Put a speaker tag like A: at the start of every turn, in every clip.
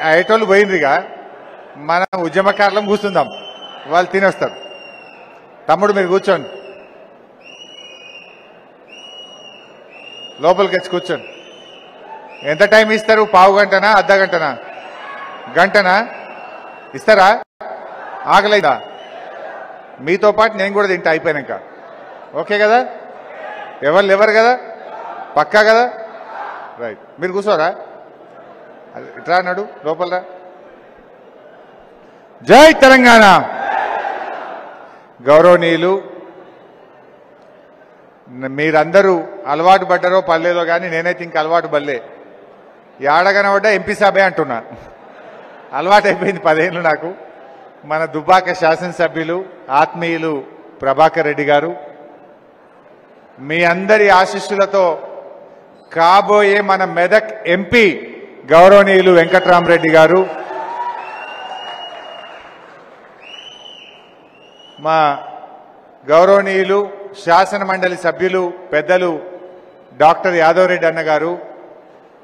A: అయ్యేటోళ్ళు పోయిందిగా మనం ఉద్యమకారులం కూర్చుందాం, వాళ్ళు తినేస్తారు. తమ్ముడు మీరు కూర్చోండి, లోపలికి వచ్చి కూర్చోండి. ఎంత టైం ఇస్తారు? పావు గంటనా, అర్ధ గంటనా, గంటనా ఇస్తారా? ఆకలేదా? మీతో పాటు నేను కూడా తింటా అయిపోయాక. ఓకే కదా? ఎవరు కదా? పక్కా కదా? రైట్. మీరు కూర్చోరా, ఇట్రా అన్నాడు లోపలరా. జై తెలంగాణ. గౌరవనీయులు, మీరందరూ అలవాటు పడ్డారో పర్లేదో కానీ నేనైతే ఇంకా అలవాటు పడలే. ఏడగనబడ్డా ఎంపీ సభే అంటున్నా, అలవాటు అయిపోయింది 10 ఏళ్ళు నాకు. మన దుబ్బాక శాసనసభ్యులు ఆత్మీయులు ప్రభాకర్ రెడ్డి గారు, మీ అందరి ఆశీస్సులతో కాబోయే మన మెదక్ ఎంపీ గౌరవనీయులు వెంకట్రామరెడ్డి గారు, మా గౌరవనీయులు శాసన మండలి సభ్యులు పెద్దలు డాక్టర్ యాదవ్ రెడ్డి అన్న గారు,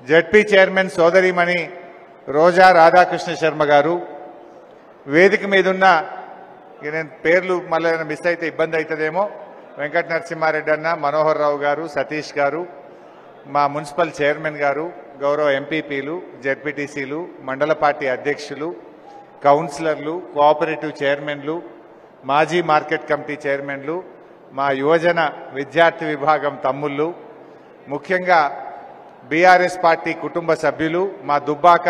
A: జడ్పీ చైర్మన్ సోదరిమణి రోజా రాధాకృష్ణ శర్మ గారు, వేదిక మీదున్న నేను పేర్లు మళ్ళీ మిస్ అయితే ఇబ్బంది అవుతుందేమో, వెంకట నరసింహారెడ్డి అన్న, మనోహర్ రావు గారు, సతీష్ గారు, మా మున్సిపల్ చైర్మన్ గారు, గౌరవ ఎంపీపీలు, జెడ్పీటీసీలు, మండల పార్టీ అధ్యక్షులు, కౌన్సిలర్లు, కోఆపరేటివ్ చైర్మన్లు, మాజీ మార్కెట్ కమిటీ చైర్మన్లు, మా యువజన విద్యార్థి విభాగం తమ్ముళ్ళు, ముఖ్యంగా బీఆర్ఎస్ పార్టీ కుటుంబ సభ్యులు, మా దుబ్బాక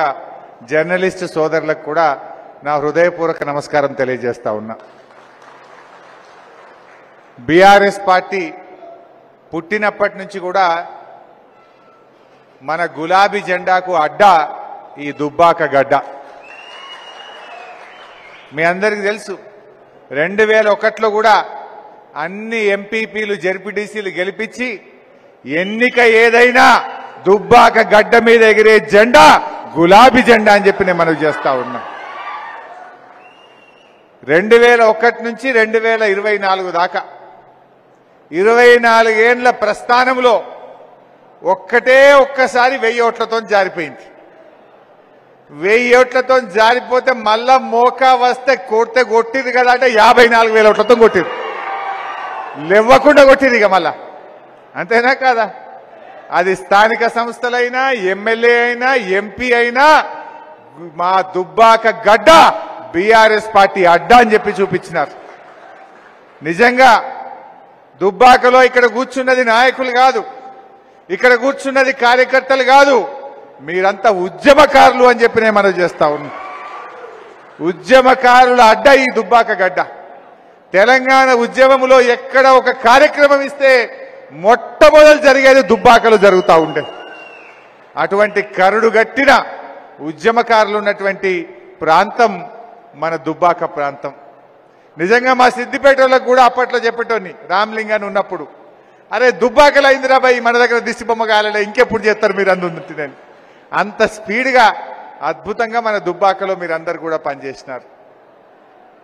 A: జర్నలిస్టు సోదరులకు కూడా నా హృదయపూర్వక నమస్కారం తెలియజేస్తా ఉన్నా. బీఆర్ఎస్ పార్టీ పుట్టినప్పటి నుంచి కూడా మన గులాబీ జెండాకు అడ్డా ఈ దుబ్బాక గడ్డ. మీ అందరికీ తెలుసు, 2001లో కూడా అన్ని ఎంపీపీలు జెడ్పీటీసీలు గెలిపించి ఎన్నిక ఏదైనా దుబ్బాక గడ్డ మీద ఎగిరే జెండా గులాబీ జెండా అని చెప్పి నేను మనవి చేస్తా ఉన్నా. 2001 నుంచి 2024 దాకా 24 ఏండ్ల ప్రస్థానంలో ఒక్కసారి 1000 ఓట్లతో జారిపోయింది. 1000 ఓట్లతో జారిపోతే మళ్ళా మోకా వస్తే కొట్టింది కదా అంటే 54,000 ఓట్లతో కొట్టింది, లేవ్వకుండా కొట్టింది ఇక మళ్ళా. అంతేనా కాదా? అది స్థానిక సంస్థలైనా, ఎమ్మెల్యే అయినా, ఎంపీ అయినా మా దుబ్బాక గడ్డ బీఆర్ఎస్ పార్టీ అడ్డా అని చెప్పి చూపించినారు. నిజంగా దుబ్బాకలో ఇక్కడ కూర్చున్నది నాయకులు కాదు, ఇక్కడ కూర్చున్నది కార్యకర్తలు కాదు, మీరంతా ఉద్యమకారులు అని చెప్పి నేను మనవి చేస్తా ఉన్నా. ఉద్యమకారుల అడ్డ ఈ దుబ్బాక గడ్డ. తెలంగాణ ఉద్యమంలో ఎక్కడ ఒక కార్యక్రమం ఇస్తే మొట్టమొదలు జరిగేది దుబ్బాకలో జరుగుతూ ఉండే. అటువంటి కరుడు గట్టిన ఉద్యమకారులు ఉన్నటువంటి ప్రాంతం మన దుబ్బాక ప్రాంతం. నిజంగా మా సిద్దిపేట వాళ్ళకు కూడా అప్పట్లో చెప్పేటోని, రామలింగాన్ని ఉన్నప్పుడు, అరే దుబ్బాకలు అయిందిరా బాయ్, మన దగ్గర దిష్టి బొమ్మ కాలే, ఇంకెప్పుడు చేస్తారు మీరు అందుంటున్నాను. అంత స్పీడ్గా అద్భుతంగా మన దుబ్బాకలో మీరందరూ కూడా పనిచేసినారు.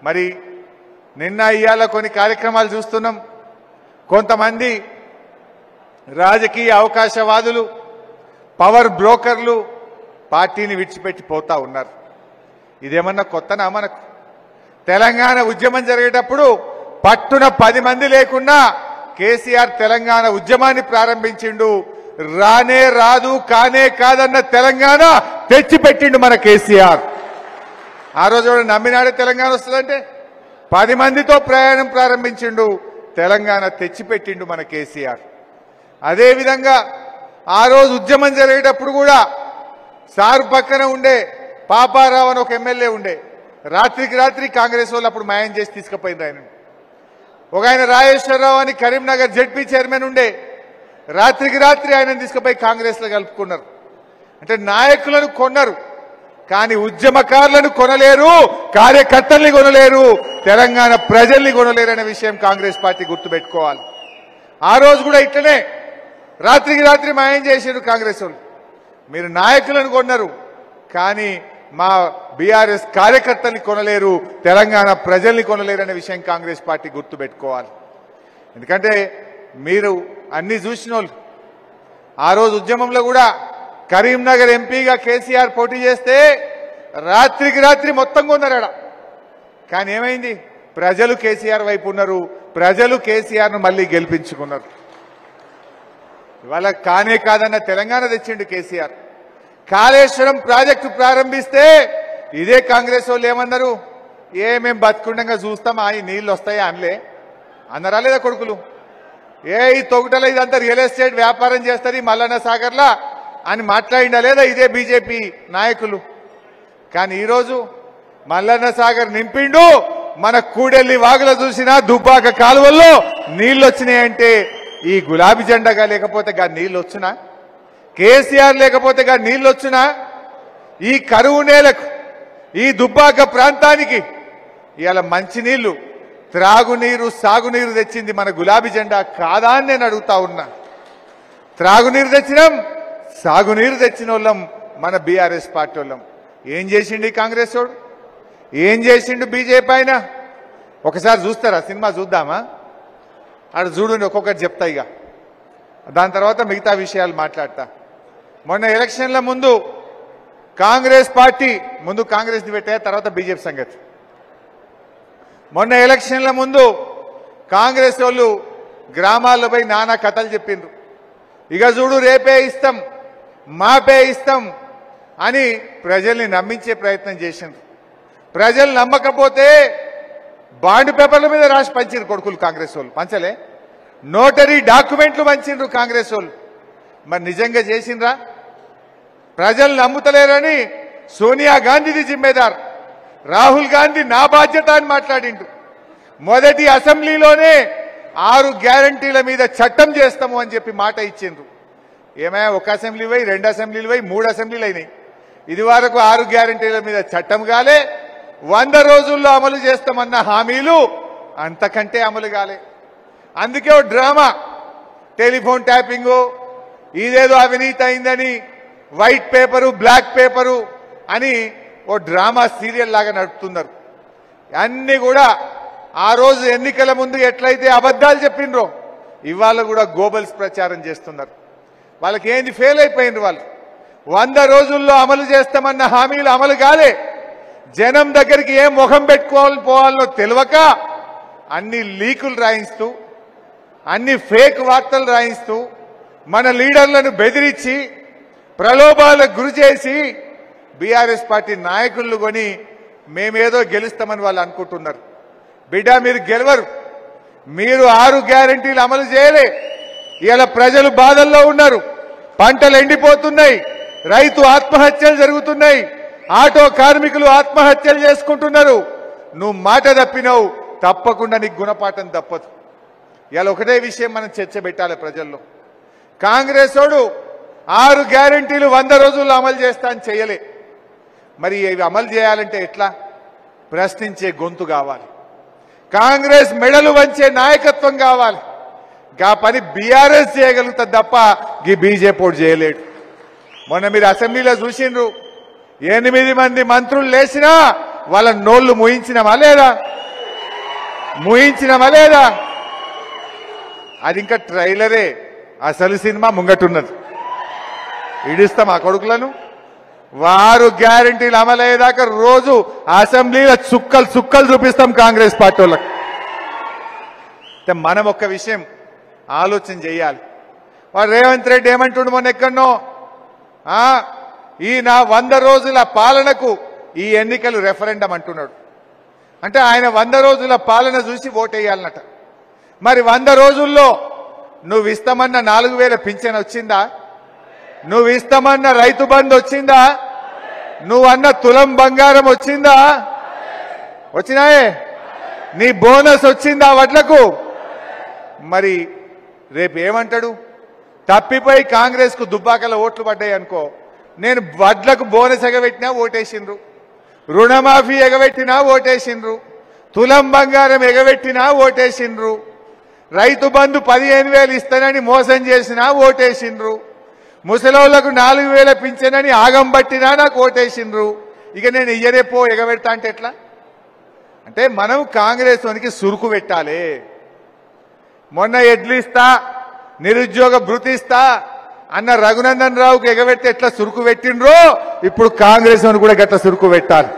A: మరి నిన్న ఇవాళ కొన్ని కార్యక్రమాలు చూస్తున్నాం. కొంతమంది రాజకీయ అవకాశవాదులు, పవర్ బ్రోకర్లు పార్టీని విడిచిపెట్టి పోతా ఉన్నారు. ఇదేమన్నా కొత్తనా మనకు? తెలంగాణ ఉద్యమం జరిగేటప్పుడు పట్టున 10 మంది లేకున్నా కేసీఆర్ తెలంగాణ ఉద్యమాన్ని ప్రారంభించిండు. రానే రాదు కానే కాదన్న తెలంగాణ తెచ్చిపెట్టిండు మన కేసీఆర్. ఆ రోజు కూడా నమ్మినాడే తెలంగాణ వస్తుందంటే 10 మందితో ప్రయాణం ప్రారంభించిండు, తెలంగాణ తెచ్చిపెట్టిండు మన కేసీఆర్. అదేవిధంగా ఆ రోజు ఉద్యమం జరిగేటప్పుడు కూడా సారు పక్కన ఉండే పాపారావు అని ఒక ఎమ్మెల్యే ఉండే, రాత్రికి రాత్రి కాంగ్రెస్ వాళ్ళు అప్పుడు మాయం చేసి తీసుకుపోయింది ఆయన. ఒక ఆయన రాజేశ్వరరావు అని కరీంనగర్ జెడ్పీ చైర్మన్ ఉండే, రాత్రికి రాత్రి ఆయన తీసుకుపోయి కాంగ్రెస్లో కలుపుకున్నారు. అంటే నాయకులను కొన్నారు కానీ ఉద్యమకారులను కొనలేరు, కార్యకర్తల్ని కొనలేరు, తెలంగాణ ప్రజల్ని కొనలేరు అనే విషయం కాంగ్రెస్ పార్టీ గుర్తుపెట్టుకోవాలి. ఆ రోజు కూడా ఇట్లనే రాత్రికి రాత్రి మాయం చేశారు కాంగ్రెస్ వాళ్ళు. మీరు నాయకులను కొన్నారు కానీ మా బీఆర్ఎస్ కార్యకర్తల్ని కొనలేరు, తెలంగాణ ప్రజల్ని కొనలేరు అనే విషయం కాంగ్రెస్ పార్టీ గుర్తుపెట్టుకోవాలి. ఎందుకంటే మీరు అన్ని చూసిన వాళ్ళు. ఆ రోజు ఉద్యమంలో కూడా కరీంనగర్ ఎంపీగా కేసీఆర్ పోటీ చేస్తే రాత్రికి రాత్రి మొత్తం కొన్నారాడ. కానీ ఏమైంది? ప్రజలు కేసీఆర్ వైపు ఉన్నారు, ప్రజలు కేసీఆర్ను మళ్ళీ గెలిపించుకున్నారు. ఇవాళ కానే కాదన్న తెలంగాణ తెచ్చిండు కేసీఆర్. కాళేశ్వరం ప్రాజెక్టు ప్రారంభిస్తే ఇదే కాంగ్రెస్ వాళ్ళు ఏమన్నారు? మేం బతుకుండగా చూస్తాం, ఈ నీళ్లు వస్తాయా అనలే అన్నారా లేదా కొడుకులు? ఈ తొగుటలో ఇదంతా రియల్ ఎస్టేట్ వ్యాపారం చేస్తారు ఈ మల్లన్న సాగర్లా అని మాట్లాడిండా లేదా ఇదే బీజేపీ నాయకులు? కానీ ఈరోజు మల్లన్న సాగర్ నింపిండు, మన కూడెల్లి వాగుల చూసినా దుబ్బాక కాలువల్లో నీళ్లు వచ్చినాయంటే ఈ గులాబీ జెండాగా లేకపోతే గా నీళ్లు వచ్చునా? కేసీఆర్ లేకపోతే గా నీళ్లు వచ్చునా? ఈ కరువు నేలకు, ఈ దుబ్బాక ప్రాంతానికి ఇవాళ మంచినీళ్లు, త్రాగునీరు, సాగునీరు తెచ్చింది మన గులాబీ జెండా కాదా అని నేను అడుగుతా ఉన్నా. త్రాగునీరు తెచ్చినాం, సాగునీరు తెచ్చిన వాళ్ళం మన బీఆర్ఎస్ పార్టీ వాళ్ళం. ఏం చేసిండు ఈ కాంగ్రెస్ వాడు? ఏం చేసిండు బీజేపీ ఆయన? ఒకసారి చూస్తారా? సినిమా చూద్దామా? అక్కడ చూడండి, ఒక్కొక్కటి చెప్తా. ఇక దాని తర్వాత మిగతా విషయాలు మాట్లాడతా. మొన్న ఎలక్షన్ల ముందు కాంగ్రెస్ పార్టీ, ముందు కాంగ్రెస్ని పెట్టే తర్వాత బీజేపీ సంగతి. మొన్న ఎలక్షన్ల ముందు కాంగ్రెస్ వాళ్ళు గ్రామాల్లో పోయి నానా కథలు చెప్పిండ్రు. ఇక చూడు రేపే ఇస్తాం, మాపే ఇస్తాం అని ప్రజల్ని నమ్మించే ప్రయత్నం చేసిండ్రు. ప్రజలు నమ్మకపోతే బాండ్ పేపర్ల మీద రాసి పంచిండ్రు కొడుకులు కాంగ్రెస్ వాళ్ళు. పంచలే, నోటరీ డాక్యుమెంట్లు పంచిండ్రు కాంగ్రెస్ వాళ్ళు. మరి నిజంగా చేసిండ్రా? ప్రజలు నమ్ముతలేరని సోనియా గాంధీది జిమ్మేదార్, రాహుల్ గాంధీ నా బాధ్యత అని మాట్లాడిండు. మొదటి అసెంబ్లీలోనే 6 గ్యారంటీల మీద చట్టం చేస్తాము అని చెప్పి మాట ఇచ్చిండ్రు. ఏమైనా ఒక అసెంబ్లీ పోయి, 2 అసెంబ్లీలు పోయి, 3 అసెంబ్లీలు అయినాయి. ఇది వరకు 6 గ్యారంటీల మీద చట్టం కాలే. 100 రోజుల్లో అమలు చేస్తామన్న హామీలు అంతకంటే అమలు కాలే. అందుకే ఓ డ్రామా, టెలిఫోన్ ట్యాపింగు, ఇదేదో అవినీతి అయిందని వైట్ పేపరు, బ్లాక్ పేపరు అని ఓ డ్రామా సీరియల్ లాగా నడుపుతున్నారు. అన్ని కూడా ఆ రోజు ఎన్నికల ముందు ఎట్లయితే అబద్ధాలు చెప్పిండ్రో ఇవాళ కూడా గోబల్స్ ప్రచారం చేస్తున్నారు. వాళ్ళకి ఏంది? ఫెయిల్ అయిపోయిండ్రు వాళ్ళు. 100 రోజుల్లో అమలు చేస్తామన్న హామీలు అమలు కాలే. జనం దగ్గరికి ఏం ముఖం పెట్టుకోవాలని పోవాలో తెలియక అన్ని లీకులు రాయిస్తూ, అన్ని ఫేక్ వార్తలు రాయిస్తూ, మన లీడర్లను బెదిరించి, ప్రలోభాలకు గురి చేసి బీఆర్ఎస్ పార్టీ నాయకులను కొని మేమేదో గెలుస్తామని వాళ్ళు అనుకుంటున్నారు. బిడ్డ, మీరు గెలవరు. మీరు 6 గ్యారంటీలు అమలు చేయలే. ఇలా ప్రజలు బాధల్లో ఉన్నారు, పంటలు ఎండిపోతున్నాయి, రైతు ఆత్మహత్యలు జరుగుతున్నాయి, ఆటో కార్మికులు ఆత్మహత్యలు చేసుకుంటున్నారు. నువ్వు మాట తప్పినావు, తప్పకుండా నీకు గుణపాఠం తప్పదు. ఇలా ఒకటే విషయం మనం చర్చ పెట్టాలి ప్రజల్లో. కాంగ్రెస్ వాడు 6 గ్యారంటీలు 100 రోజుల్లో అమలు చేస్తా అని చేయలే. మరి ఇవి అమలు చేయాలంటే ఎట్లా? ప్రశ్నించే గొంతు కావాలి, కాంగ్రెస్ మెడలు వంచే నాయకత్వం కావాలి. గా పని బీఆర్ఎస్ చేయగలుగుతుంది తప్ప ఈ బీజేపీ చేయలేడు. మొన్న మీరు అసెంబ్లీలో చూసిండ్రు, 8 మంది మంత్రులు లేచినా వాళ్ళ నోళ్లు ముయించినమా లేదా? ముయించినమా లేదా? అది ఇంకా ట్రైలరే, అసలు సినిమా ముంగటున్నది. ఇడిస్తాం ఆ కొడుకులను. 6 గ్యారంటీలు అమలయ్యేదాకా రోజు అసెంబ్లీలో చుక్కలు చూపిస్తాం కాంగ్రెస్ పార్టీ వాళ్ళకి. మనం ఒక్క విషయం ఆలోచన చేయాలి. వాడు రేవంత్ రెడ్డి ఏమంటుండు మొన్న ఎక్కడనో, ఈ నా 100 రోజుల పాలనకు ఈ ఎన్నికలు రెఫరెండం అంటున్నాడు. అంటే ఆయన 100 రోజుల పాలన చూసి ఓటేయాలన్నట. మరి 100 రోజుల్లో నువ్వు ఇస్తామన్న 4000 పింఛన్ వచ్చిందా? నువ్వు ఇస్తామన్న రైతు బంధు వచ్చిందా? నువ్వు అన్న తులం బంగారం వచ్చిందా? వచ్చినాయే. నీ బోనస్ వచ్చిందా వడ్లకు? మరి రేపు ఏమంటాడు? తప్పిపోయి కాంగ్రెస్ కు దుబ్బాకల ఓట్లు పడ్డాయి అనుకో, నేను వడ్లకు బోనస్ ఎగబెట్టినా ఓటేసిండ్రు, రుణమాఫీ ఎగబెట్టినా ఓటేసిండ్రు, తులం బంగారం ఎగబెట్టినా ఓటేసిండ్రు, రైతు బంధు 15,000 ఇస్తానని మోసం చేసినా ఓటేసిండ్రు, ముసలోళ్లకు 4,000 పింఛనని ఆగం పట్టినా నాకు ఓటేసిండ్రు. ఇక నేను ఇయ్యరేపో ఎగబెడతా అంటే ఎట్లా? అంటే మనం కాంగ్రెస్ వానికి సురుకు పెట్టాలి. మొన్న ఎడ్లు ఇస్తా, నిరుద్యోగ భృతి ఇస్తా, అన్న రఘునందన్ రావుకి ఎగబెట్టి ఎట్లా సురుకు పెట్టిండ్రో ఇప్పుడు కాంగ్రెస్ అని కూడా గట్ల సురుకు పెట్టాలి.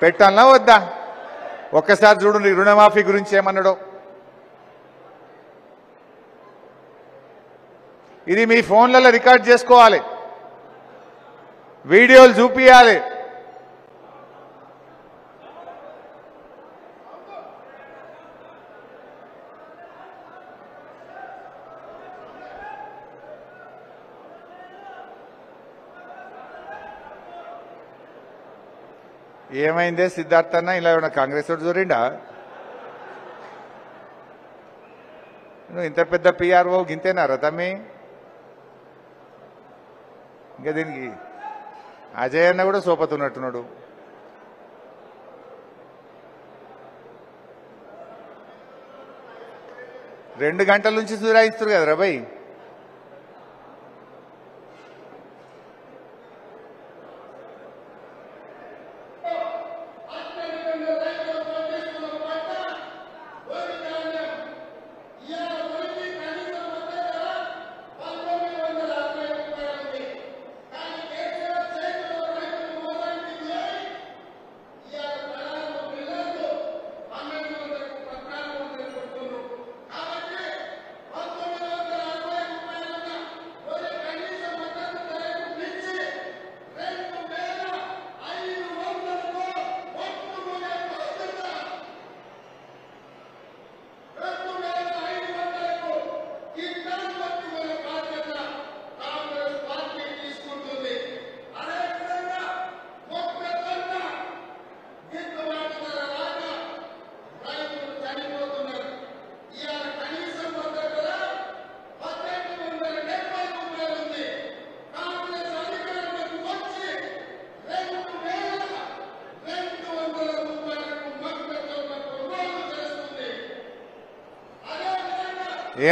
A: పెట్టాలనా వద్దా? ఒక్కసారి చూడండి రుణమాఫీ గురించి ఏమన్నాడో. ఇది మీ ఫోన్లలో రికార్డ్ చేసుకోవాలి, వీడియోలు చూపియాలి. ఏమైందే సిద్ధార్థ అన్న, ఇలా ఏమన్నా కాంగ్రెస్ వాడు చూరిండా? నువ్వు ఇంత పెద్ద పిఆర్ఓ గింతేనారా తమ్మి? ఇంకా దీనికి అజయ్ అన్న కూడా సోపతున్నట్టున్నాడు. రెండు గంటల నుంచి సూరాయిస్తారు కదరా భయ్.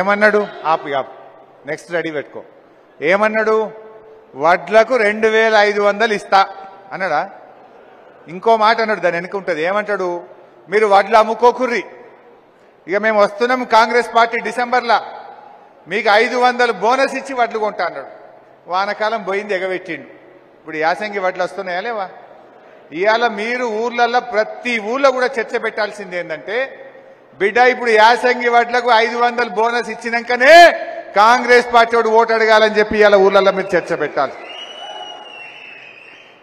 A: ఏమన్నాడు? ఆపు నెక్స్ట్ రెడీ పెట్టుకో. ఏమన్నాడు? వడ్లకు 2500 ఇస్తా అన్నాడా? ఇంకో మాట అన్నాడు, దాని వెనుక ఉంటుంది. ఏమంటాడు? మీరు వడ్లు అమ్ముకోకుర్రి, ఇక మేము వస్తున్నాం కాంగ్రెస్ పార్టీ డిసెంబర్లో మీకు 500 బోనస్ ఇచ్చి వడ్లు కొంటా అన్నాడు. వానకాలం పోయింది, ఎగబెట్టిండు. ఇప్పుడు యాసంగి వడ్లు వస్తున్నాయా లేవా? ఇవాళ మీరు ఊర్లలో ప్రతి ఊర్లో కూడా చర్చ పెట్టాల్సింది ఏంటంటే, బిడ్డ ఇప్పుడు యాసంగి వడ్లకు 500 బోనస్ ఇచ్చినాకనే కాంగ్రెస్ పార్టీ వాడు ఓటు అడగాలని చెప్పి ఇవాళ ఊర్లలో మీరు చర్చ పెట్టాలి.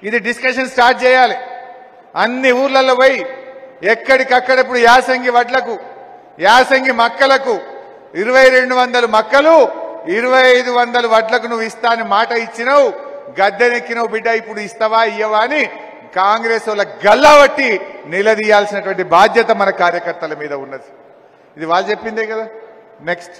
A: ఇది డిస్కషన్ స్టార్ట్ చేయాలి. అన్ని ఊర్లలో పోయి ఎక్కడికక్కడ ఇప్పుడు యాసంగి వడ్లకు, యాసంగి మక్కలకు 2200 మక్కలు 2500 వడ్లకు నువ్వు ఇస్తా అని మాట ఇచ్చినావు, గద్దెనెక్కినావు బిడ్డ, ఇప్పుడు ఇస్తావా ఇయ్యవా అని కాంగ్రెస్ వాళ్ళ గల్లావట్టి నిలదీయాల్సినటువంటి బాధ్యత మన కార్యకర్తల మీద ఉన్నది. ఇది వాళ్ళు చెప్పిందే కదా. నెక్స్ట్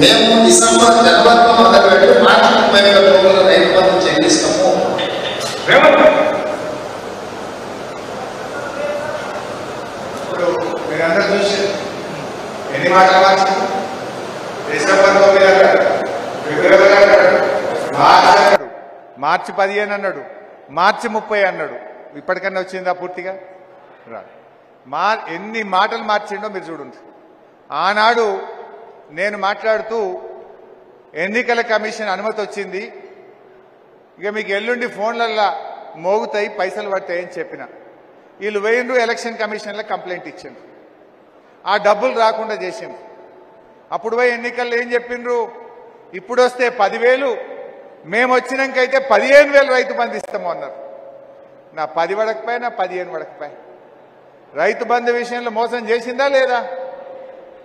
B: మేము డిసెంబర్ జనవరిలో మొదలుపెట్టి మార్చి 31 రైతు బంధు చెల్లిస్తాము.
A: ఇప్పుడు మీరందరూ చూసి ఎన్ని మాటలు మార్చి డిసెంబర్ 9 అన్నాడు, ఫిబ్రవరి అన్నాడు, మార్చి అన్నాడు, మార్చి 15 అన్నాడు, మార్చి 30 అన్నాడు. ఇప్పటికన్నా వచ్చిందా పూర్తిగా? ఎన్ని మాటలు మార్చిండో మీరు చూడండి. ఆనాడు నేను మాట్లాడుతూ ఎన్నికల కమిషన్ అనుమతి వచ్చింది, ఇక మీకు ఎల్లుండి ఫోన్లల్లో మోగుతాయి, పైసలు పడతాయని చెప్పిన. వీళ్ళు పోయిండ్రు ఎలక్షన్ కమిషన్లో కంప్లైంట్ ఇచ్చిండ్రు, ఆ డబ్బులు రాకుండా చేసిండ్రు. అప్పుడు పోయి ఎన్నికల్లో ఏం చెప్పిండ్రు? ఇప్పుడు వస్తే 10,000, మేము వచ్చినాకైతే 15,000 రైతు బంధు ఇస్తాము అన్నారు. నా 10 పడకపోయా, నా 15 పడకపోయా. రైతు బంధు విషయంలో మోసం చేసిందా లేదా?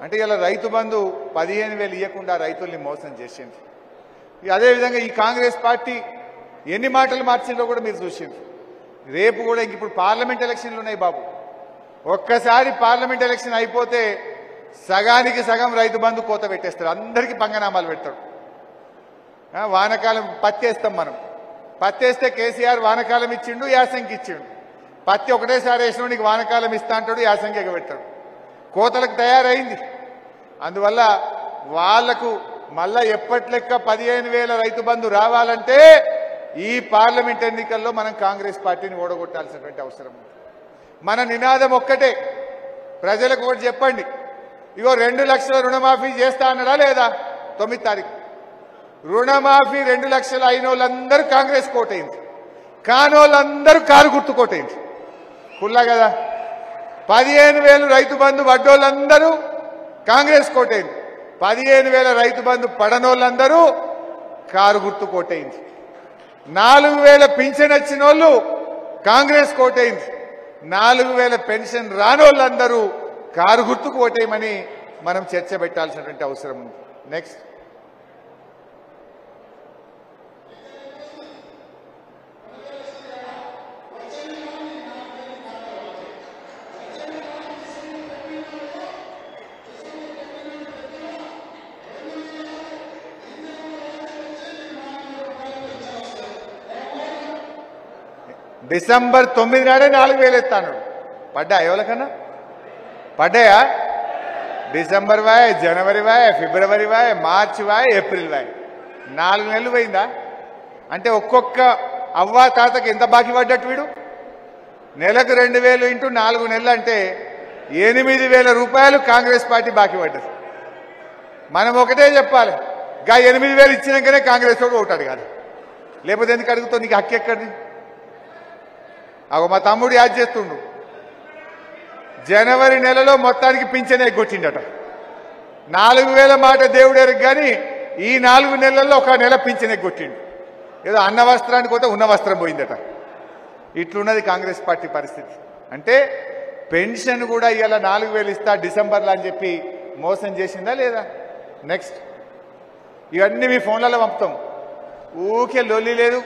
A: అంటే ఇలా రైతు బంధు 15,000 ఇవ్వకుండా రైతుల్ని మోసం చేసింది. అదేవిధంగా ఈ కాంగ్రెస్ పార్టీ ఎన్ని మాటలు మార్చిందో కూడా మీరు చూసింది. రేపు కూడా ఇంక ఇప్పుడు పార్లమెంట్ ఎలక్షన్లు ఉన్నాయి బాబు. ఒక్కసారి పార్లమెంట్ ఎలక్షన్ అయిపోతే సగానికి సగం రైతు బంధు కోత పెట్టేస్తారు, అందరికీ పంగనామాలు పెడతారు. వానకాలం పత్తి వేస్తాం మనం, పత్తి వేస్తే కేసీఆర్ వానకాలం ఇచ్చిండు, యాసంగి ఇచ్చిండు. పత్తి ఒకటేసారి వేసిన నీకు వానకాలం ఇస్తా అంటాడు, యాసంగి ఎగబెట్టాడు. కోతలకు తయారైంది. అందువల్ల వాళ్లకు మళ్ళా ఎప్పటి లెక్క 15,000 రైతు బంధు రావాలంటే ఈ పార్లమెంట్ ఎన్నికల్లో మనం కాంగ్రెస్ పార్టీని ఓడగొట్టాల్సినటువంటి అవసరం ఉంది. మన నినాదం ఒక్కటే, ప్రజలకు ఒకటి చెప్పండి, ఇగో 2 లక్షల రుణమాఫీ చేస్తా అన్నాడా లేదా? 9 తారీఖు రుణమాఫీ 2 లక్షలు అయిన వాళ్ళందరూ కాంగ్రెస్ కోటైంది, కానోళ్ళందరూ కారు గుర్తు కోటైంది. కుల్లా కదా. 15,000 రైతు బంధు పడ్డోళ్ళందరూ కాంగ్రెస్ కోటైంది, 15,000 రైతు బంధు పడనోళ్ళందరూ కారు గుర్తు కోటైంది. 4,000 పింఛన్ వచ్చిన వాళ్ళు కాంగ్రెస్ కోటైంది, 4,000 పెన్షన్ రానోళ్ళందరూ కారు గుర్తుకు ఓటేయమని మనం చర్చ పెట్టాల్సినటువంటి అవసరం ఉంది. నెక్స్ట్ డిసెంబర్ 9 నాడే 4,000 ఎత్తాను. పడ్డా ఎవరికన్నా? పడ్డాయా? డిసెంబర్ వాయ్, జనవరి వాయ్, ఫిబ్రవరి వాయ్, మార్చి వాయ్, ఏప్రిల్ వాయ్, 4 నెలలు పోయిందా? అంటే ఒక్కొక్క అవ్వా తాతకి ఎంత బాకీ పడ్డట్టు వీడు? నెలకు 2,000 ఇంటూ 4 నెలలు అంటే 8,000 రూపాయలు కాంగ్రెస్ పార్టీ బాకీ పడ్డది. మనం ఒకటే చెప్పాలి, గా 8,000 ఇచ్చినాకనే కాంగ్రెస్ వాడు ఓటాడు కాదు, లేకపోతే ఎందుకు అడుగుతావు? నీకు హక్కు ఎక్కడిది? అగో మా తమ్ముడు యాద్ చేస్తుండు, జనవరి నెలలో మొత్తానికి పింఛన్ ఎగ్గొచ్చిండట. 4,000 మాట దేవుడెరకు కానీ ఈ 4 నెలల్లో ఒక నెల పింఛన్ ఎగ్గొచ్చిండు. ఏదో అన్న వస్త్రానికి పోతే ఉన్న వస్త్రం పోయిందట. ఇట్లున్నది కాంగ్రెస్ పార్టీ పరిస్థితి. అంటే పెన్షన్ కూడా ఇవాళ 4,000 ఇస్తా డిసెంబర్లో అని చెప్పి మోసం చేసిందా లేదా? నెక్స్ట్ ఇవన్నీ మీ ఫోన్లలో పంపుతాం, ఊకే లొల్లి లేదు.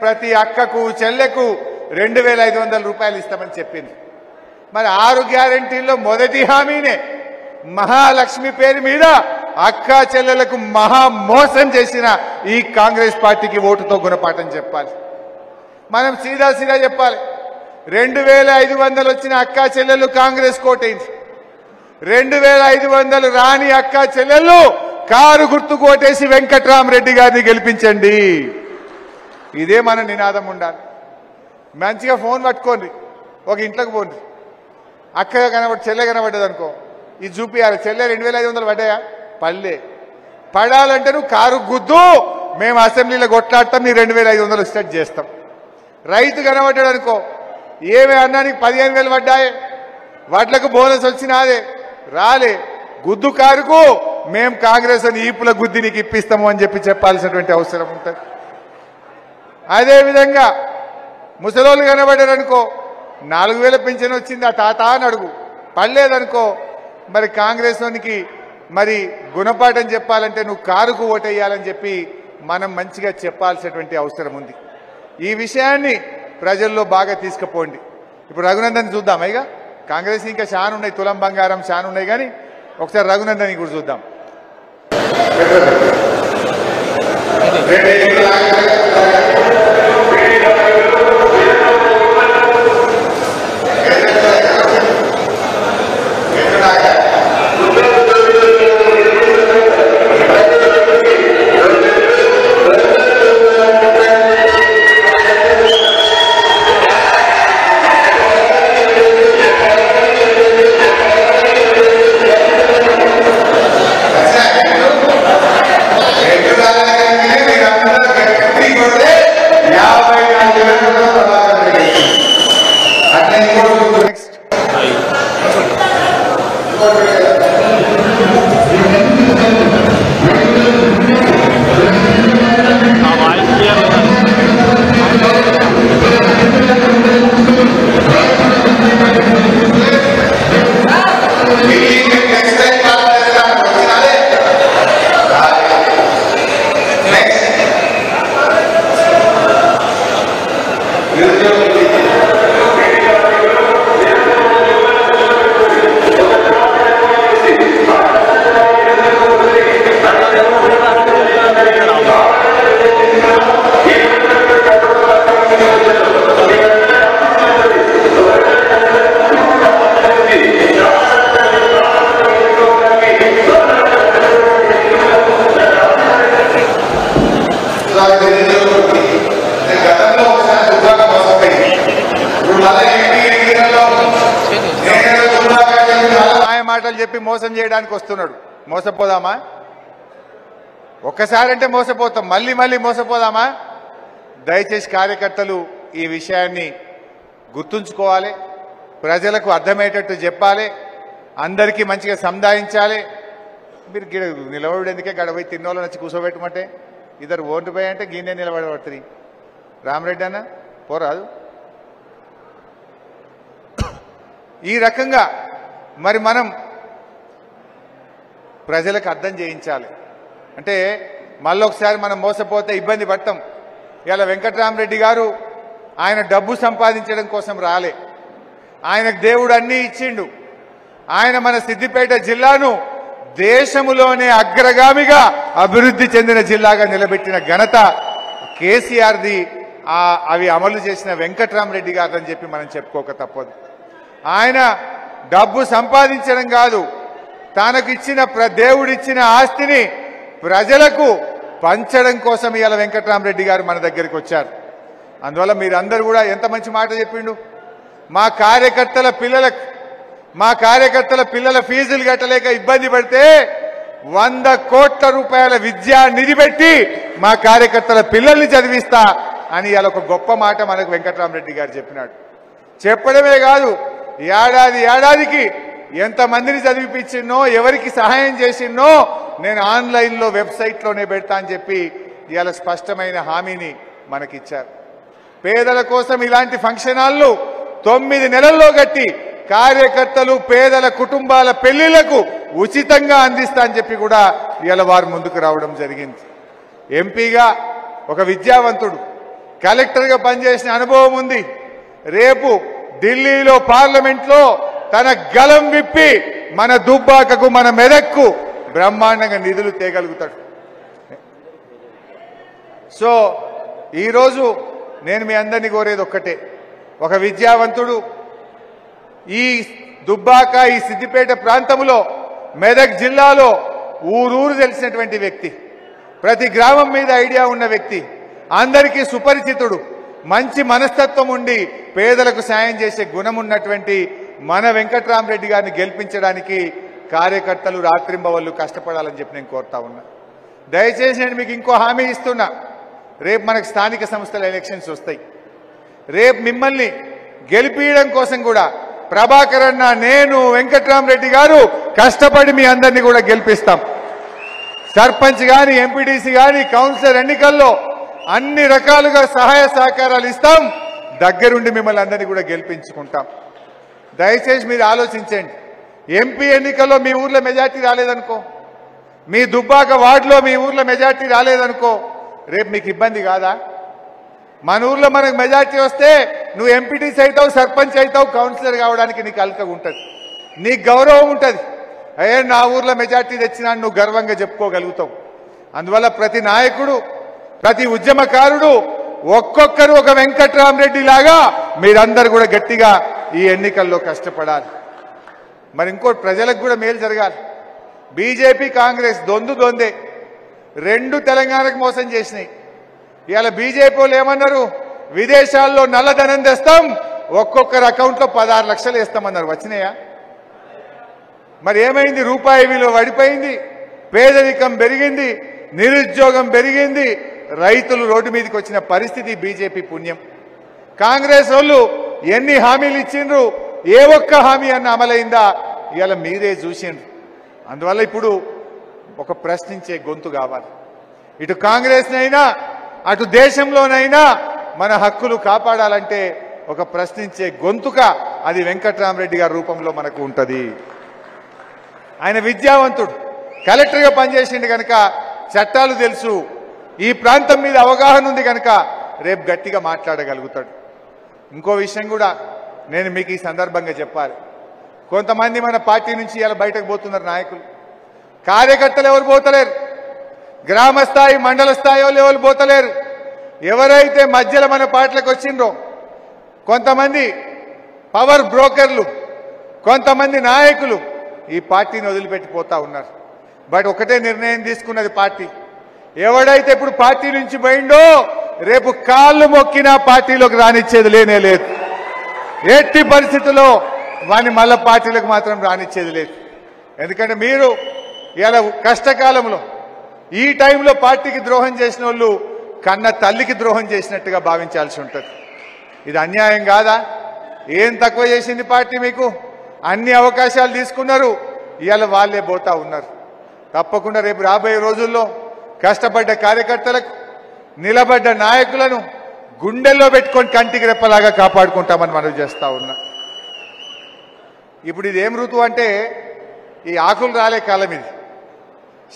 A: ప్రతి అక్కకు చెల్లెకు 2,500 రూపాయలు ఇస్తామని చెప్పింది. మరి 6 గ్యారెంటీల్లో మొదటి హామీనే మహాలక్ష్మి పేరు మీద అక్క చెల్లెలకు మహా మోసం చేసిన ఈ కాంగ్రెస్ పార్టీకి ఓటుతో గుణపాఠం చెప్పాలి. మనం సీదా చెప్పాలి, 2,500 వచ్చిన అక్క చెల్లెలు కాంగ్రెస్ కోటైంది, 2,500 రాని అక్క చెల్లెళ్ళు కారు గుర్తు కోటేసి వెంకట్రామరెడ్డి గారిని గెలిపించండి. ఇదే మన నినాదం ఉండాలి. మంచిగా ఫోన్ పట్టుకోండి, ఒక ఇంట్లోకి పోండి, అక్క చెల్లె కనబడ్డది అనుకో, ఇది చూపియాలి. చెల్లె 2,500 పడ్డాయా? పల్లె. పడాలంటే నువ్వు కారు గుద్దు, మేము అసెంబ్లీలో కొట్లాడతాం, నీ 2,500 స్టార్ట్ చేస్తాం. రైతు కనబడ్డాడు అనుకో, ఏమి అన్నానికి 15,000 పడ్డాయే, వాట్లకు బోనస్ వచ్చినాదే రాలే, గుద్దు కారుకు మేము కాంగ్రెస్ అని ఈపుల గుద్ది నీకు ఇప్పిస్తాము అని చెప్పి చెప్పాల్సినటువంటి అవసరం ఉంటుంది. అదేవిధంగా ముసలోళ్ళు కనబడ్డారనుకో, 4,000 పెన్షన్ వచ్చింది ఆ తాత అని అడుగు, పడలేదనుకో మరి కాంగ్రెస్ వానికి మరి గుణపాఠం చెప్పాలంటే నువ్వు కారుకు ఓటేయాలని చెప్పి మనం మంచిగా చెప్పాల్సినటువంటి అవసరం ఉంది. ఈ విషయాన్ని ప్రజల్లో బాగా తీసుకుపోండి. ఇప్పుడు రఘునందన్ చూద్దాం. ఇక కాంగ్రెస్ ఇంకా చాలా ఉన్నాయి, తులం బంగారం చాలా ఉన్నాయి, కానీ ఒకసారి రఘునందన్ కూడా చూద్దాం. మోసం చేయడానికి వస్తున్నాడు. మోసపోదామా? ఒక్కసారి అంటే మోసపోతాం, మళ్ళీ మళ్ళీ మోసపోదామా? దయచేసి కార్యకర్తలు ఈ విషయాన్ని గుర్తుంచుకోవాలి, ప్రజలకు అర్థమయ్యేటట్టు చెప్పాలి, అందరికీ మంచిగా సంధాయించాలి. మీరు నిలబడి ఎందుకే గడపోయి తిన్నోళ్ళని వచ్చి కూర్చోబెట్టమంటే ఇద్దరు ఓటు పోయి అంటే గిన్నె నిలబడబడుతుంది. రామరెడ్డి అన్న పోరాదు. ఈ రకంగా మరి మనం ప్రజలకు అర్థం చేయించాలి. అంటే మళ్ళొకసారి మనం మోసపోతే ఇబ్బంది పడతాం. ఇలా వెంకట్రామరెడ్డి గారు ఆయన డబ్బు సంపాదించడం కోసం రాలే, ఆయనకు దేవుడు అన్నీ ఇచ్చిండు. ఆయన మన సిద్దిపేట జిల్లాను దేశములోనే అగ్రగామిగా అభివృద్ధి చెందిన జిల్లాగా నిలబెట్టిన ఘనత కేసీఆర్ది. అవి అమలు చేసిన వెంకట్రామరెడ్డి గారు అని చెప్పి మనం చెప్పుకోక తప్పదు. ఆయన డబ్బు సంపాదించడం కాదు, తనకిచ్చిన దేవుడిచ్చిన ఆస్తిని ప్రజలకు పంచడం కోసం ఇవాళ వెంకట్రామరెడ్డి గారు మన దగ్గరికి వచ్చారు. అందువల్ల మీరందరూ కూడా ఎంత మంచి మాట చెప్పిండు. మా కార్యకర్తల పిల్లల ఫీజులు కట్టలేక ఇబ్బంది పడితే 100 కోట్ల రూపాయల విద్యా నిధి పెట్టి మా కార్యకర్తల పిల్లల్ని చదివిస్తా అని ఇవాళ ఒక గొప్ప మాట మనకు వెంకట్రామరెడ్డి గారు చెప్పినాడు. చెప్పడమే కాదు, ఏడాదికి ఎంతమందిని చదివిపించిన్నో, ఎవరికి సహాయం చేసిన్నో నేను ఆన్లైన్లో వెబ్సైట్లోనే పెడతా అని చెప్పి ఇవాళ స్పష్టమైన హామీని మనకిచ్చారు. పేదల కోసం ఇలాంటి ఫంక్షన్ హాల్లు 9 నెలల్లో కట్టి కార్యకర్తలు పేదల కుటుంబాల పెళ్లిళ్లకు ఉచితంగా అందిస్తా అని చెప్పి కూడా ఇవాళ వారు ముందుకు రావడం జరిగింది. ఎంపీగా ఒక విద్యావంతుడు, కలెక్టర్గా పనిచేసిన అనుభవం ఉంది. రేపు ఢిల్లీలో పార్లమెంట్లో తన గలం విప్పి మన దుబ్బాకకు మన మెదక్కు బ్రహ్మాండంగా నిధులు తేగలుగుతాడు. సో ఈరోజు నేను మీ అందరినీ కోరేది ఒక్కటే, ఒక విద్యావంతుడు ఈ దుబ్బాక ఈ సిద్దిపేట ప్రాంతంలో మెదక్ జిల్లాలో ఊరూరు తెలిసినటువంటి వ్యక్తి, ప్రతి గ్రామం మీద ఐడియా ఉన్న వ్యక్తి, అందరికీ సుపరిచితుడు, మంచి మనస్తత్వం ఉండి పేదలకు సాయం చేసే గుణం ఉన్నటువంటి మన వెంకట్రామరెడ్డి గారిని గెలిపించడానికి కార్యకర్తలు రాత్రింబవళ్ళు కష్టపడాలని చెప్పి నేను కోరుతా ఉన్నా. దయచేసి నేను మీకు ఇంకో హామీ ఇస్తున్నా, రేపు మనకు స్థానిక సంస్థల ఎలక్షన్స్ వస్తాయి. రేపు మిమ్మల్ని గెలిపించడం కోసం కూడా ప్రభాకర్ అన్న, నేను, వెంకట్రామరెడ్డి గారు కష్టపడి మీ అందరినీ కూడా గెలిపిస్తాం. సర్పంచ్ గాని, ఎంపీటీసీ గాని, కౌన్సిలర్ ఎన్నికల్లో అన్ని రకాలుగా సహాయ సహకారాలు ఇస్తాం. దగ్గరుండి మిమ్మల్ని అందరినీ కూడా గెలిపించుకుంటాం. దయచేసి మీరు ఆలోచించండి. ఎంపీ ఎన్నికల్లో మీ ఊర్లో మెజార్టీ రాలేదనుకో, మీ దుబ్బాక వార్డులో మీ ఊర్లో మెజార్టీ రాలేదనుకో, రేపు మీకు ఇబ్బంది కాదా? మన ఊర్లో మనకు మెజార్టీ వస్తే నువ్వు ఎంపీటీసీ అవుతావు, సర్పంచ్ అవుతావు, కౌన్సిలర్ కావడానికి నీకు అల్కగా ఉంటుంది, నీకు గౌరవం ఉంటుంది. నా ఊర్లో మెజార్టీ తెచ్చినా నువ్వు గర్వంగా చెప్పుకోగలుగుతావు. అందువల్ల ప్రతి నాయకుడు, ప్రతి ఉద్యమకారుడు ఒక్కొక్కరు ఒక వెంకట్రామరెడ్డి లాగా మీరందరూ కూడా గట్టిగా ఈ ఎన్నికల్లో కష్టపడాలి. మరి ఇంకోటి, ప్రజలకు కూడా మేలు జరగాలి. బీజేపీ కాంగ్రెస్ దొందే, రెండు తెలంగాణకు మోసం చేసినాయి. ఇవాళ బీజేపీ వాళ్ళు ఏమన్నారు, విదేశాల్లో నల్లధనం తెస్తాం, ఒక్కొక్కరి అకౌంట్లో 16 లక్షలు వేస్తామన్నారు. వచ్చినాయా? మరి ఏమైంది? రూపాయి విలువ పడిపోయింది, పేదరికం పెరిగింది, నిరుద్యోగం పెరిగింది, రైతులు రోడ్డు మీదకి వచ్చిన పరిస్థితి బీజేపీ పుణ్యం. కాంగ్రెస్ వాళ్ళు ఎన్ని హామీలు ఇచ్చిండ్రు, ఏ ఒక్క హామీ అన్న అమలైందా? ఇవాళ మీరే చూసిండ్రు. అందువల్ల ఇప్పుడు ఒక ప్రశ్నించే గొంతు కావాలి. ఇటు కాంగ్రెస్నైనా అటు దేశంలోనైనా మన హక్కులు కాపాడాలంటే ఒక ప్రశ్నించే గొంతుక అది వెంకట్రామరెడ్డి గారి రూపంలో మనకు ఉంటుంది. ఆయన విద్యావంతుడు, కలెక్టర్గా పనిచేసిండు కనుక చట్టాలు తెలుసు, ఈ ప్రాంతం మీద అవగాహన ఉంది కనుక రేపు గట్టిగా మాట్లాడగలుగుతాడు. ఇంకో విషయం కూడా నేను మీకు ఈ సందర్భంగా చెప్పాలి. కొంతమంది మన పార్టీ నుంచి ఇలా బయటకు పోతున్నారు నాయకులు, కార్యకర్తలు ఎవరు పోతలేరు, గ్రామ స్థాయి మండల స్థాయి వాళ్ళు ఎవరు పోతలేరు. ఎవరైతే మధ్యలో మన పార్టీలకు వచ్చిండ్రో కొంతమంది పవర్ బ్రోకర్లు, కొంతమంది నాయకులు ఈ పార్టీని వదిలిపెట్టిపోతా ఉన్నారు. బట్ ఒకటే నిర్ణయం తీసుకున్నది పార్టీ, ఎవడైతే ఇప్పుడు పార్టీ నుంచి పోయిండో రేపు కాళ్ళు మొక్కినా పార్టీలోకి రానిచ్చేది లేనే లేదు. ఎట్టి పరిస్థితుల్లో వాడిని మళ్ళా పార్టీలకు మాత్రం రానిచ్చేది లేదు. ఎందుకంటే మీరు ఇలా కష్టకాలంలో ఈ టైంలో పార్టీకి ద్రోహం చేసిన వాళ్ళు కన్న తల్లికి ద్రోహం చేసినట్టుగా భావించాల్సి ఉంటుంది. ఇది అన్యాయం కాదా? ఏం తక్కువ చేసింది పార్టీ మీకు? అన్ని అవకాశాలు తీసుకున్నారు, ఇవాళ వాళ్ళే పోతా ఉన్నారు. తప్పకుండా రేపు రాబోయే రోజుల్లో కష్టపడ్డ కార్యకర్తలకు, నిలబడ్డ నాయకులను గుండెల్లో పెట్టుకొని కంటికి రెప్పలాగా కాపాడుకుంటామని మనం చేస్తా ఉన్నా. ఇప్పుడు ఇది ఏం ఋతువు అంటే ఈ ఆకులు రాలే కాలం, ఇది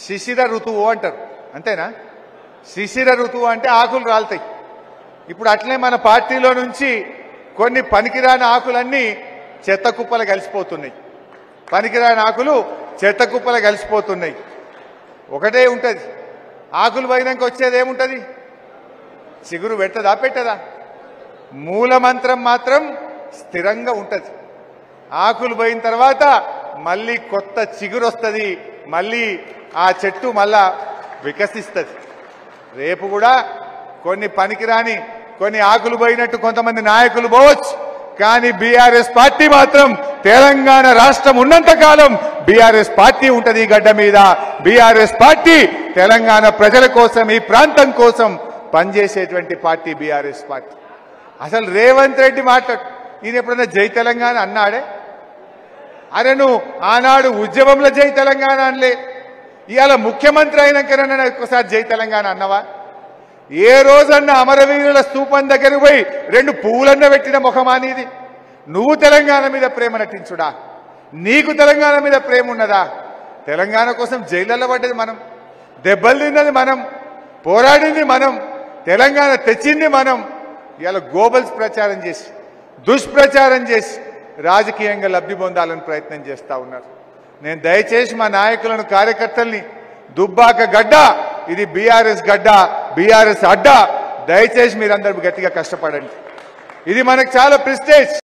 A: శిశిర ఋతువు అంటారు, అంతేనా? శిశిర ఋతువు అంటే ఆకులు రాలుతాయి. ఇప్పుడు అట్లే మన పార్టీలో నుంచి కొన్ని పనికిరాని ఆకులన్నీ చెత్త కుప్పలు కలిసిపోతున్నాయి. పనికిరాని ఆకులు చెత్త కుప్పలు కలిసిపోతున్నాయి. ఒకటే ఉంటుంది, ఆకులు పోయినాక వచ్చేది ఏముంటుంది? చిగురు పెట్టదా పెట్టదా? మూలమంత్రం మాత్రం స్థిరంగా ఉంటుంది. ఆకులు పోయిన తర్వాత మళ్ళీ కొత్త చిగురు వస్తుంది, మళ్ళీ ఆ చెట్టు మళ్ళా వికసిస్తుంది. రేపు కూడా కొన్ని పనికిరాని కొన్ని ఆకులు పోయినట్టు కొంతమంది నాయకులు పోవచ్చు, కానీ బీఆర్ఎస్ పార్టీ మాత్రం తెలంగాణ రాష్ట్రం ఉన్నంత కాలం బీఆర్ఎస్ పార్టీ ఉంటది ఈ గడ్డ మీద. బీఆర్ఎస్ పార్టీ తెలంగాణ ప్రజల కోసం, ఈ ప్రాంతం కోసం పనిచేసేటువంటి పార్టీ బీఆర్ఎస్ పార్టీ. అసలు రేవంత్ రెడ్డి ఈయన ఎప్పుడన్నా జై తెలంగాణ అన్నాడే? అరే నువ్వు ఆనాడు ఉద్యమంలో జై తెలంగాణ అనలే, ఇవాళ ముఖ్యమంత్రి అయినాకనన్నా ఒక్కసారి జై తెలంగాణ అన్నవా? ఏ రోజన్నా అమరవీరుల స్తూపం దగ్గరకు పోయి 2 పువ్వులన్న పెట్టిన ముఖమానిది? నువ్వు తెలంగాణ మీద ప్రేమ నటించుడా? నీకు తెలంగాణ మీద ప్రేమ ఉన్నదా? తెలంగాణ కోసం జైళ్ళలో పడ్డది మనం, దెబ్బలు తిన్నది మనం, పోరాడింది మనం, తెలంగాణ తెచ్చింది మనం. ఇవాళ గోబల్స్ ప్రచారం చేసి, దుష్ప్రచారం చేసి రాజకీయంగా లబ్ధి పొందాలని ప్రయత్నం చేస్తా ఉన్నారు. నేను దయచేసి మా నాయకులను, కార్యకర్తల్ని, దుబ్బాక గడ్డ ఇది బీఆర్ఎస్ గడ్డ, బీఆర్ఎస్ అడ్డ, దయచేసి మీరందరూ గట్టిగా కష్టపడండి. ఇది మనకు చాలా ప్రెస్టేజ్.